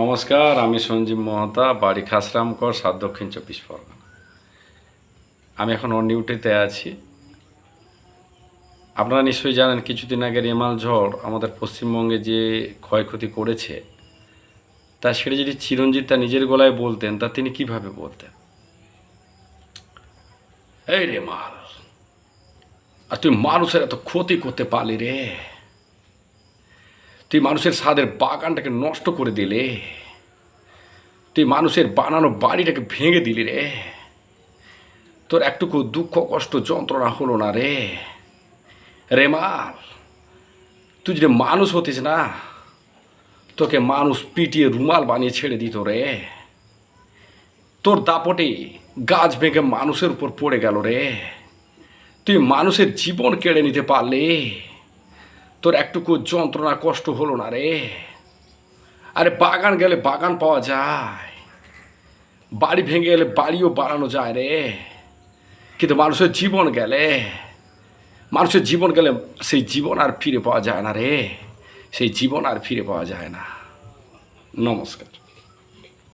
নমস্কার, আমি সঞ্জীব মহতা, বাড়ি খাসরামগড়, সাত দক্ষিণ 24 পরগনা। আমি এখন অন ডিউটিতে আছি। আপনারা নিশ্চয়ই জানেন, কিছুদিন আগে রেমাল ঝড় আমাদের পশ্চিমবঙ্গে যে ক্ষয়ক্ষতি করেছে, তা সেটা যদি চিরঞ্জিত তার নিজের গলায় বলতেন, তা তিনি কিভাবে বলতেন? এই রেমাল, আর তুই মানুষের এত ক্ষতি করতে পারলি রে? তুই মানুষের সাদের বাগানটাকে নষ্ট করে দিলে, তুই মানুষের বানানো বাড়িটাকে ভেঙে দিলি রে। তোর একটুকু দুঃখ কষ্ট যন্ত্রণা হলো না রে? রেমাল, তুই যদি মানুষ হতিস না, তোকে মানুষ পিটিয়ে রুমাল বানিয়ে ছেড়ে দিত রে। তোর দাপটে গাছ ভেঙে মানুষের উপর পড়ে গেল রে। তুই মানুষের জীবন কেড়ে নিতে পারলে, তোর একটুকু যন্ত্রণা কষ্ট হলো না রে? আরে বাগান গেলে বাগান পাওয়া যায়, বাড়ি ভেঙে গেলে বাড়িও বানানো যায় রে। কিন্তু মানুষের জীবন গেলে, সেই জীবন আর ফিরে পাওয়া যায় না রে। সেই জীবন আর ফিরে পাওয়া যায় না। নমস্কার।